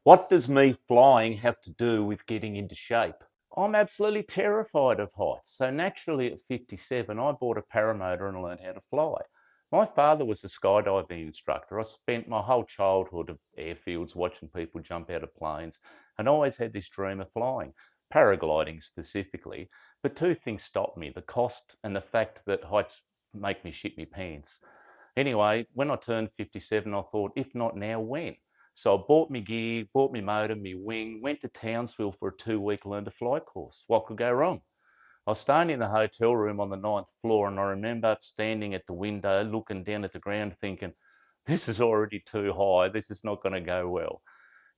What does me flying have to do with getting into shape? I'm absolutely terrified of heights. So naturally at 57, I bought a paramotor and learned how to fly. My father was a skydiving instructor. I spent my whole childhood at airfields watching people jump out of planes and always had this dream of flying, paragliding specifically. But two things stopped me, the cost and the fact that heights make me shit my pants. Anyway, when I turned 57, I thought, if not now, when? So I bought me gear, bought me motor, me wing, went to Townsville for a 2-week learn to fly course. What could go wrong? I was staying in the hotel room on the 9th floor, and I remember standing at the window, looking down at the ground, thinking, this is already too high. This is not going to go well.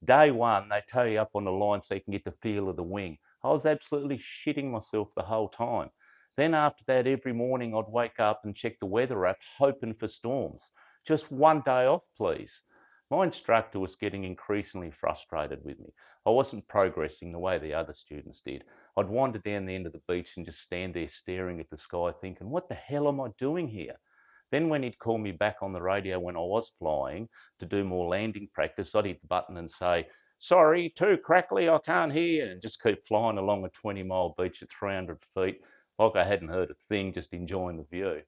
Day one, they tow you up on the line so you can get the feel of the wing. I was absolutely shitting myself the whole time. Then after that, every morning I'd wake up and check the weather app, hoping for storms. Just one day off, please. My instructor was getting increasingly frustrated with me. I wasn't progressing the way the other students did. I'd wander down the end of the beach and just stand there staring at the sky thinking, what the hell am I doing here? Then when he'd call me back on the radio when I was flying to do more landing practice, I'd hit the button and say, sorry, too crackly, I can't hear, and just keep flying along a 20-mile beach at 300 feet like I hadn't heard a thing, just enjoying the view.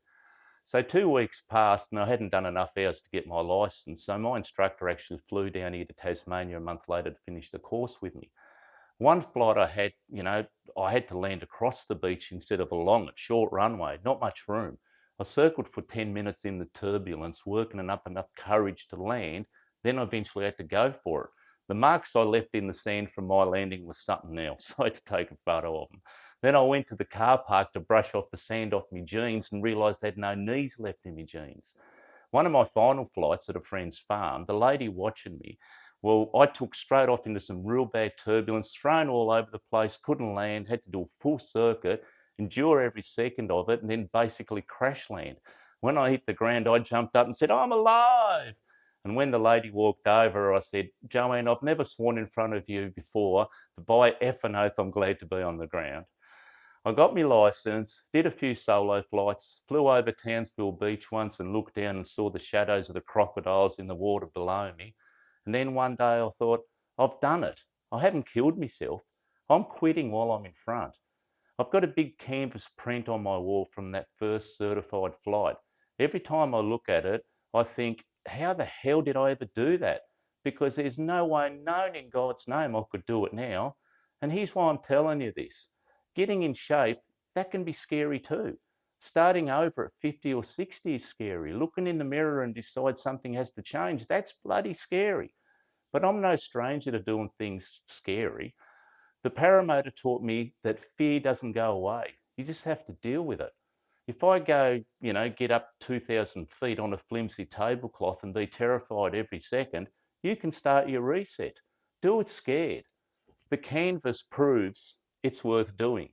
So 2 weeks passed and I hadn't done enough hours to get my license. So my instructor actually flew down here to Tasmania a month later to finish the course with me. One flight I had, I had to land across the beach instead of along it, short runway, not much room. I circled for 10 minutes in the turbulence, working up enough courage to land. Then I eventually had to go for it. The marks I left in the sand from my landing was something else. I had to take a photo of them. Then I went to the car park to brush off the sand off my jeans and realised I had no knees left in my jeans. One of my final flights at a friend's farm, the lady watching me, well, I took straight off into some real bad turbulence, thrown all over the place, couldn't land, had to do a full circuit, endure every second of it, and then basically crash land. When I hit the ground, I jumped up and said, I'm alive. And when the lady walked over, I said, Joanne, I've never sworn in front of you before, but by effing oath, I'm glad to be on the ground. I got my license, did a few solo flights, flew over Townsville Beach once and looked down and saw the shadows of the crocodiles in the water below me. And then one day I thought, I've done it. I haven't killed myself. I'm quitting while I'm in front. I've got a big canvas print on my wall from that first certified flight. Every time I look at it, I think, how the hell did I ever do that? Because there's no way known in God's name I could do it now. And here's why I'm telling you this. Getting in shape, that can be scary too. Starting over at 50 or 60 is scary. Looking in the mirror and decide something has to change, that's bloody scary. But I'm no stranger to doing things scary. The paramotor taught me that fear doesn't go away. You just have to deal with it. If I go, get up 2,000 feet on a flimsy tablecloth and be terrified every second, you can start your reset. Do it scared. The canvas proves it's worth doing.